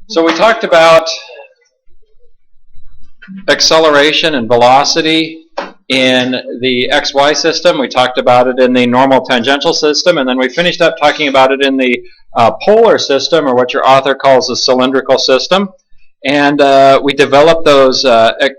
So we talked about acceleration and velocity in the XY system. We talked about it in the normal tangential system, and then we finished up talking about it in the polar system, or what your author calls a cylindrical system. And we developed those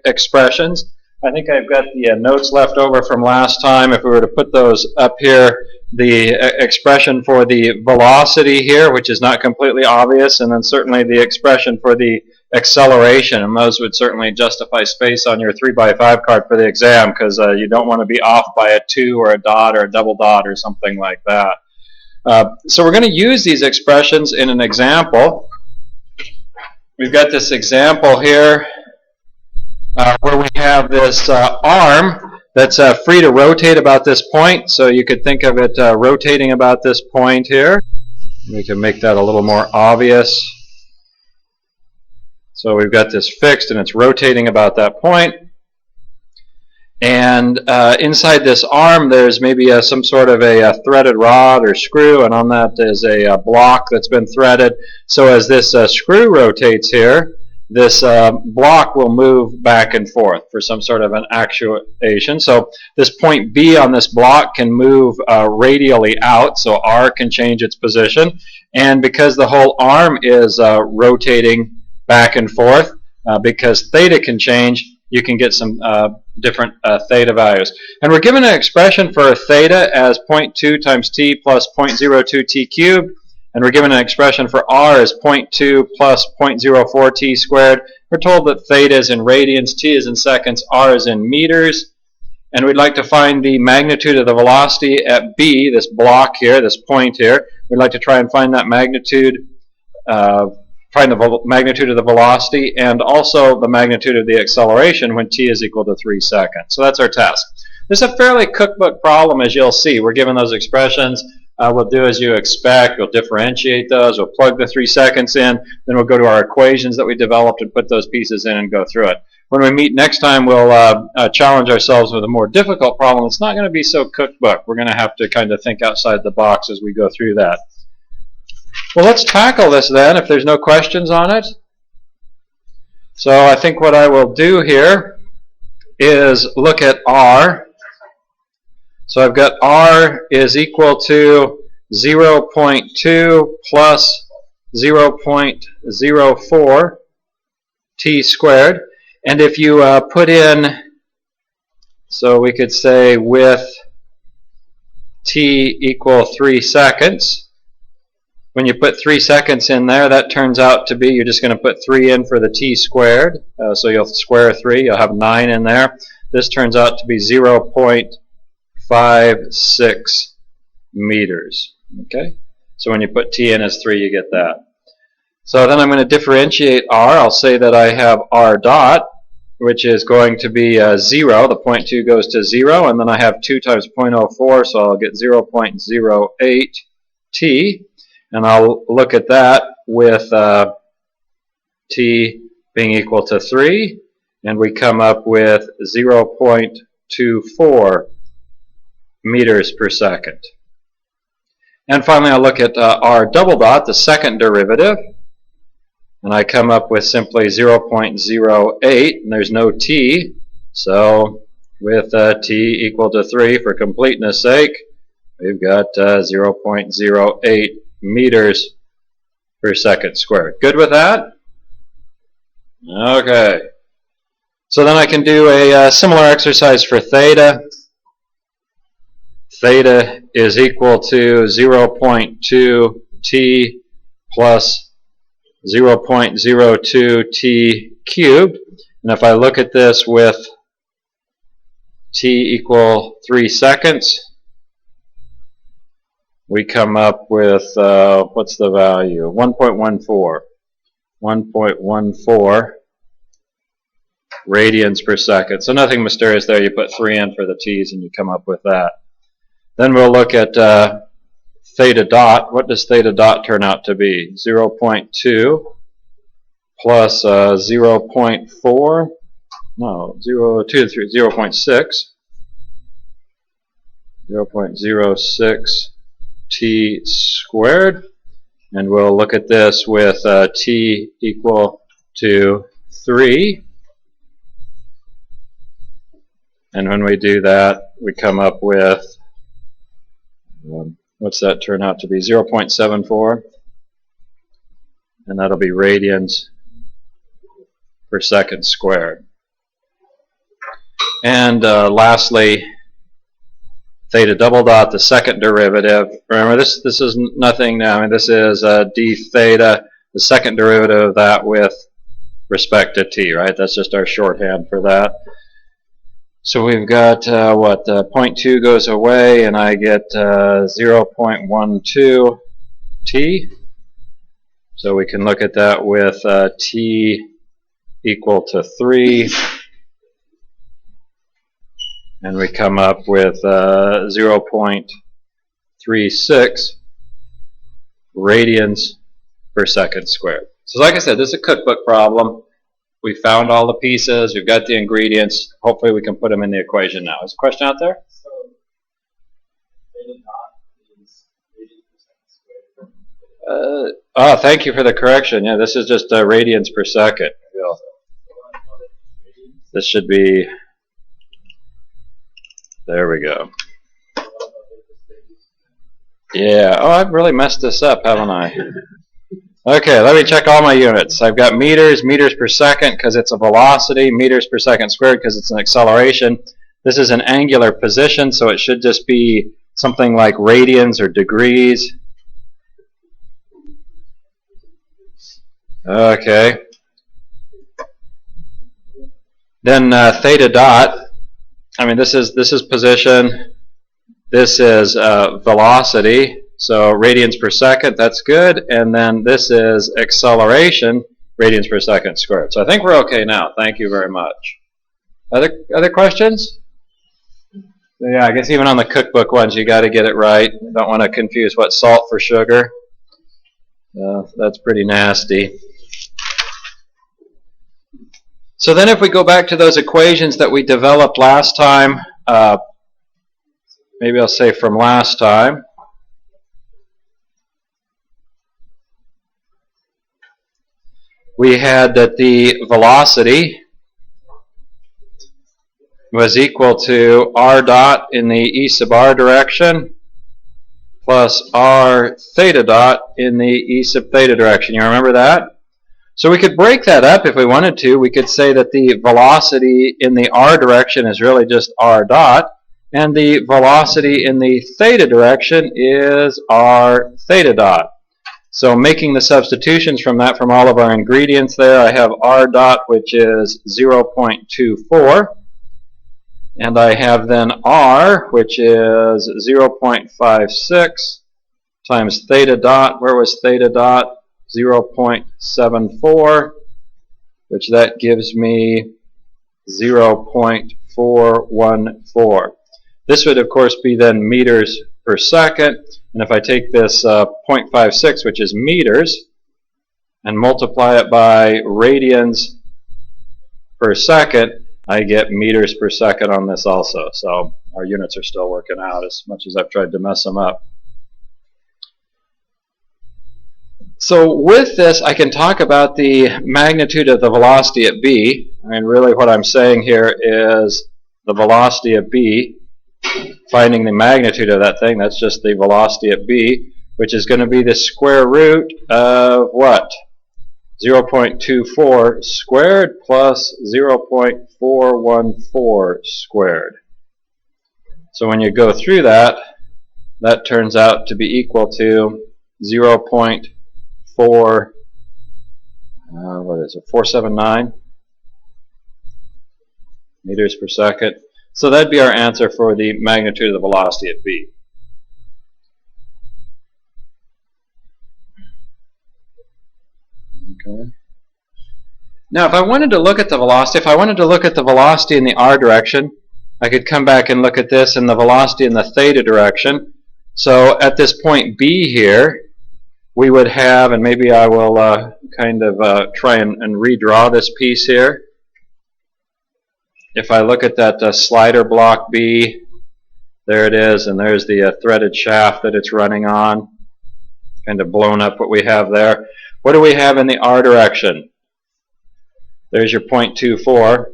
expressions. I think I've got the notes left over from last time. If we were to put those up here, the expression for the velocity here, which is not completely obvious, and then certainly the expression for the acceleration, and those would certainly justify space on your 3x5 card for the exam, because you don't want to be off by a 2 or a dot or a double dot or something like that. So we're going to use these expressions in an example. We've got this example here where we have this arm that's free to rotate about this point. So you could think of it rotating about this point here. We can make that a little more obvious. So we've got this fixed and it's rotating about that point. And inside this arm there's maybe some sort of a threaded rod or screw, and on that is a block that's been threaded. So as this screw rotates here, this block will move back and forth for some sort of an actuation. So this point B on this block can move radially out, so R can change its position. And because the whole arm is rotating back and forth, because theta can change, you can get some different theta values. And we're given an expression for theta as 0.2 times t plus 0.02 t cubed. And we're given an expression for r as 0.2 plus 0.04 t squared. We're told that theta is in radians, t is in seconds, r is in meters. And we'd like to find the magnitude of the velocity at B, this block here, this point here. We'd like to try and find that magnitude, find the magnitude of the velocity, and also the magnitude of the acceleration when t is equal to 3 seconds. So that's our test. This is a fairly cookbook problem, as you'll see. We're given those expressions. We'll do as you expect. We'll differentiate those. We'll plug the 3 seconds in. Then we'll go to our equations that we developed and put those pieces in and go through it. When we meet next time, we'll challenge ourselves with a more difficult problem. It's not going to be so cookbook. We're going to have to kind of think outside the box as we go through that. Well, let's tackle this then, if there's no questions on it. So I think what I will do here is look at R. So I've got R is equal to 0.2 plus 0.04 t squared. And if you put in, so we could say with t equal 3 seconds, when you put 3 seconds in there, that turns out to be, you're just going to put 3 in for the t squared. So you'll square 3, you'll have 9 in there. This turns out to be 0.56 meters. Okay? So when you put t in as 3, you get that. So then I'm going to differentiate r. I'll say that I have r dot, which is going to be 0. The 0.2 goes to 0, and then I have 2 times 0.04, so I'll get 0.08 t. And I'll look at that with t being equal to 3, and we come up with 0.24 meters per second. And finally, I'll look at r double dot, the second derivative, and I come up with simply 0.08, and there's no t, so with t equal to 3, for completeness sake, we've got 0.08 meters per second squared. Good with that? Okay. So then I can do a similar exercise for theta. Theta is equal to 0.2 t plus 0.02 t cubed. And if I look at this with t equal 3 seconds, we come up with, what's the value? 1.14. 1.14 radians per second. So nothing mysterious there. You put 3 in for the t's and you come up with that. Then we'll look at theta dot. What does theta dot turn out to be? 0.2 plus 0.4. No, 0.6. 0.06 t squared. And we'll look at this with t equal to 3. And when we do that, we come up with, what's that turn out to be? 0.74. And that'll be radians per second squared. And lastly, theta double dot, the second derivative. Remember, this is nothing now. I mean, this is d theta, the second derivative of that with respect to t, right? That's just our shorthand for that. So we've got, 0.2 goes away, and I get 0.12 t. So we can look at that with t equal to 3. And we come up with 0.36 radians per second squared. So like I said, this is a cookbook problem. We found all the pieces. We've got the ingredients. Hopefully we can put them in the equation now. Is a question out there? So, theta dot is radians per second squared. Thank you for the correction. Yeah, this is just radians per second. This should be... There we go. Yeah. Oh, I've really messed this up, haven't I? Okay, let me check all my units. I've got meters per second because it's a velocity, meters per second squared because it's an acceleration. This is an angular position, so it should just be something like radians or degrees. Okay. Then theta dot. I mean, this is position. This is velocity. So radians per second, that's good. And then this is acceleration, radians per second squared. So I think we're okay now. Thank you very much. Other questions? Yeah, I guess even on the cookbook ones, you got to get it right. You don't want to confuse what's salt for sugar. That's pretty nasty. So then if we go back to those equations that we developed last time, maybe I'll say from last time. We had that the velocity was equal to r dot in the e sub r direction plus r theta dot in the e sub theta direction. You remember that? So we could break that up if we wanted to. We could say that the velocity in the r direction is really just r dot, and the velocity in the theta direction is r theta dot. So making the substitutions from that from all of our ingredients there, I have r dot, which is 0.24, and I have then r, which is 0.56 times theta dot. Where was theta dot? 0.74, which that gives me 0.414. This would, of course, be then meters per second. And if I take this 0.56, which is meters, and multiply it by radians per second, I get meters per second on this also. So our units are still working out as much as I've tried to mess them up. So with this, I can talk about the magnitude of the velocity at b. I mean, really what I'm saying here is the velocity at b, finding the magnitude of that thing, that's just the velocity at b, which is going to be the square root of what? 0.24 squared plus 0.414 squared. So when you go through that, that turns out to be equal to 479 meters per second. So that'd be our answer for the magnitude of the velocity at b. Okay. Now, if I wanted to look at the velocity, in the r direction, I could come back and look at this in the velocity in the theta direction. So at this point B here, we would have, and maybe I will try and redraw this piece here. If I look at that slider block B, there it is, and there's the threaded shaft that it's running on. kind of blown up what we have there. What do we have in the r direction? There's your 0.24.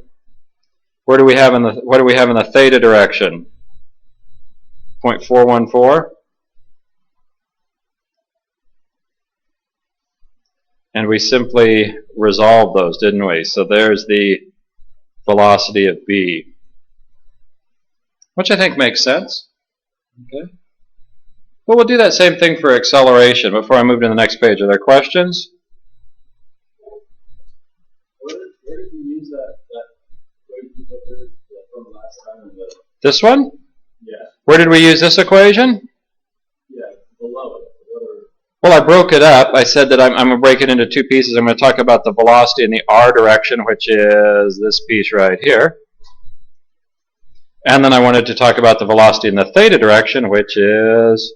What do we have in the theta direction? 0.414. And we simply resolved those, didn't we? So there's the velocity of b, which I think makes sense. Okay. Well, we'll do that same thing for acceleration. Before I move to the next page, are there questions? Where did you use that equation from last time? This one? Yeah. Where did we use this equation? Yeah, below it. Well, I broke it up. I said that I'm going to break it into two pieces. I'm going to talk about the velocity in the r direction, which is this piece right here. And then I wanted to talk about the velocity in the theta direction, which is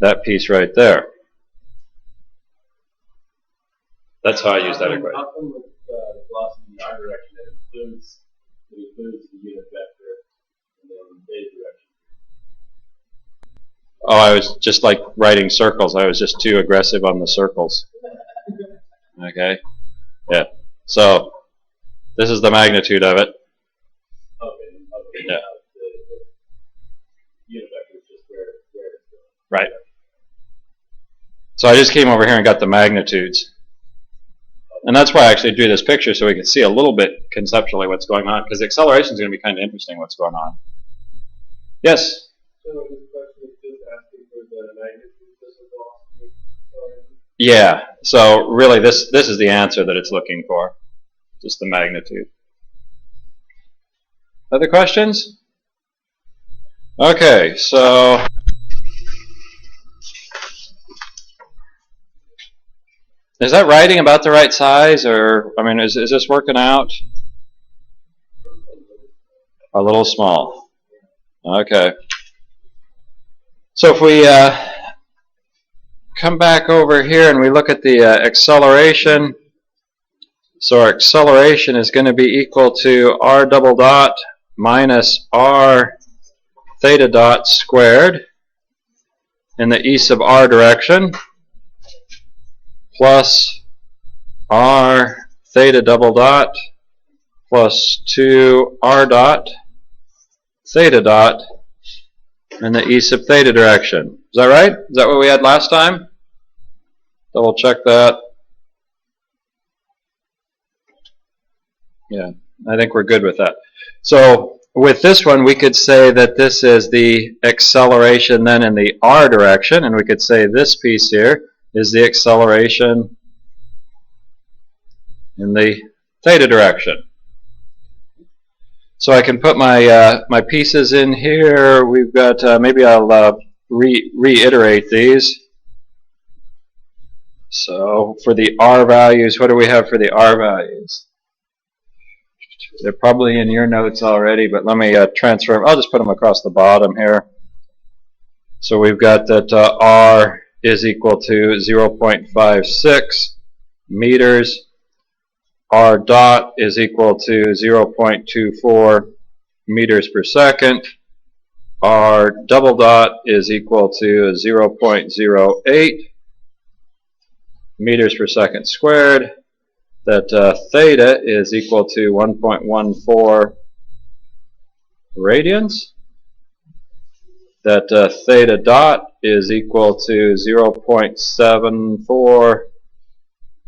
that piece right there. That's how I use that equation. How come with the velocity in the r direction it includes the unit vector in the theta direction? Oh, I was just like writing circles. I was just too aggressive on the circles. Okay? Yeah. So, this is the magnitude of it. Okay. Yeah. The unit vector is just where it's going. Right. So I just came over here and got the magnitudes. And that's why I actually drew this picture, so we could see a little bit conceptually what's going on, because the acceleration is going to be kind of interesting what's going on. Yes? So this question is just asking for the magnitude of the velocity acceleration? Yeah. So really this is the answer that it's looking for. Just the magnitude. Other questions? Okay, so is that writing about the right size, or I mean, is this working out? A little small. Okay. So if we come back over here and we look at the acceleration, so our acceleration is going to be equal to r double dot minus r theta dot squared in the e sub r direction plus r theta double dot plus 2 r dot theta dot in the e sub theta direction. Is that right? Is that what we had last time? Double check that. Yeah, I think we're good with that. So with this one, we could say that this is the acceleration then in the r direction, and we could say this piece here is the acceleration in the theta direction. So I can put my my pieces in here. We've got maybe I'll reiterate these. So for the r values, what do we have for the r values? They're probably in your notes already, but let me transfer them. I'll just put them across the bottom here. So we've got that r is equal to 0.56 meters. R dot is equal to 0.24 meters per second. R double dot is equal to 0.08 meters per second squared. That theta is equal to 1.14 radians. That theta dot is equal to 0.74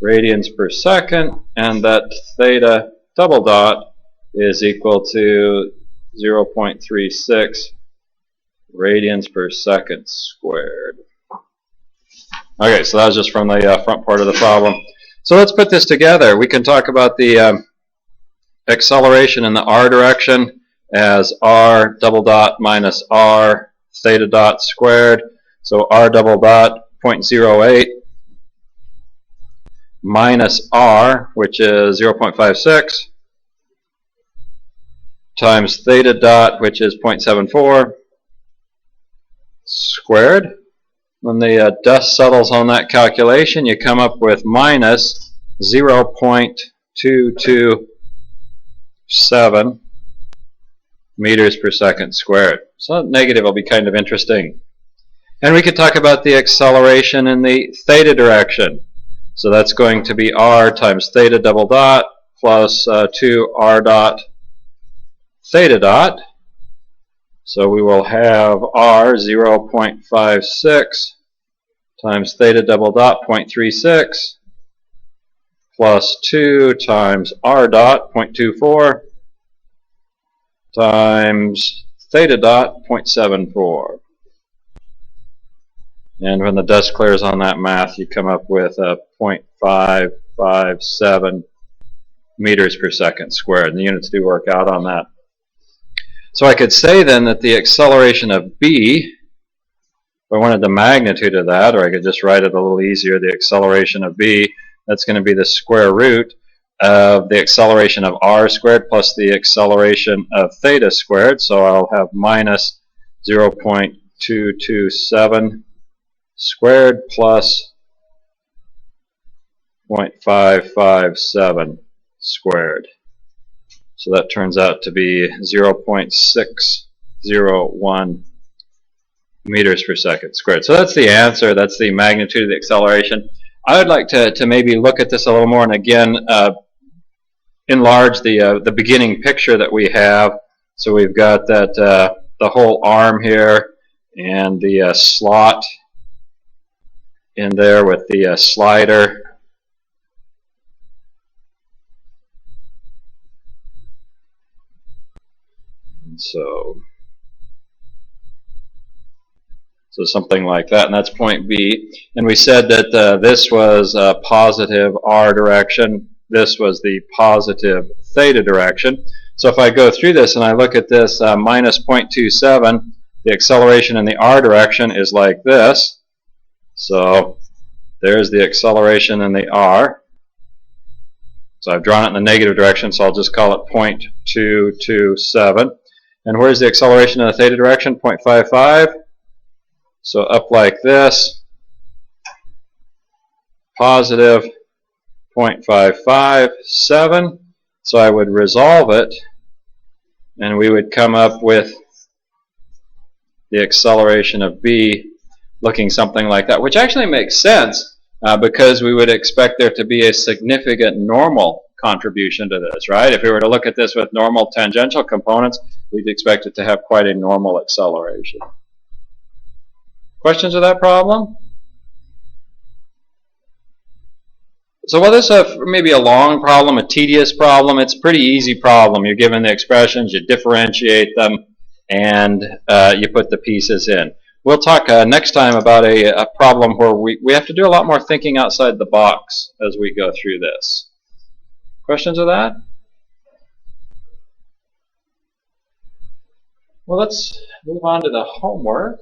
radians per second, and that theta double dot is equal to 0.36 radians per second squared. Okay, so that was just from the front part of the problem. So let's put this together. We can talk about the acceleration in the r direction as r double dot minus r theta dot squared. So r double dot 0.08 minus r, which is 0.56, times theta dot, which is 0.74, squared. When the dust settles on that calculation, you come up with minus 0.227 meters per second squared. So that negative will be kind of interesting. And we could talk about the acceleration in the theta direction. So that's going to be r times theta double dot plus 2r dot theta dot. So we will have r 0.56 times theta double dot 0.36 plus 2 times r dot 0.24 times theta dot 0.74. And when the dust clears on that math, you come up with 0.557 meters per second squared. And the units do work out on that. So I could say then that the acceleration of b, if I wanted the magnitude of that, or I could just write it a little easier, the acceleration of b, that's going to be the square root of the acceleration of r squared plus the acceleration of theta squared. So I'll have minus 0.227 squared plus 0.557 squared. So that turns out to be 0.601 meters per second squared. So that's the answer. That's the magnitude of the acceleration. I would like to maybe look at this a little more and again enlarge the beginning picture that we have. So we've got that the whole arm here and the slot in there with the slider. And so something like that, and that's point B. And we said that this was positive r direction. This was the positive theta direction. So if I go through this and I look at this minus 0.27, the acceleration in the r direction is like this. So there's the acceleration in the r. So I've drawn it in the negative direction, so I'll just call it 0.227. And where's the acceleration in the theta direction? 0.55. So up like this, positive 0.557. So I would resolve it, and we would come up with the acceleration of b looking something like that, which actually makes sense because we would expect there to be a significant normal contribution to this, right? If we were to look at this with normal tangential components, we'd expect it to have quite a normal acceleration. Questions of that problem? So while this is maybe a long problem, a tedious problem, it's a pretty easy problem. You're given the expressions, you differentiate them, and you put the pieces in. We'll talk next time about a problem where we have to do a lot more thinking outside the box as we go through this. Questions of that? Well, let's move on to the homework.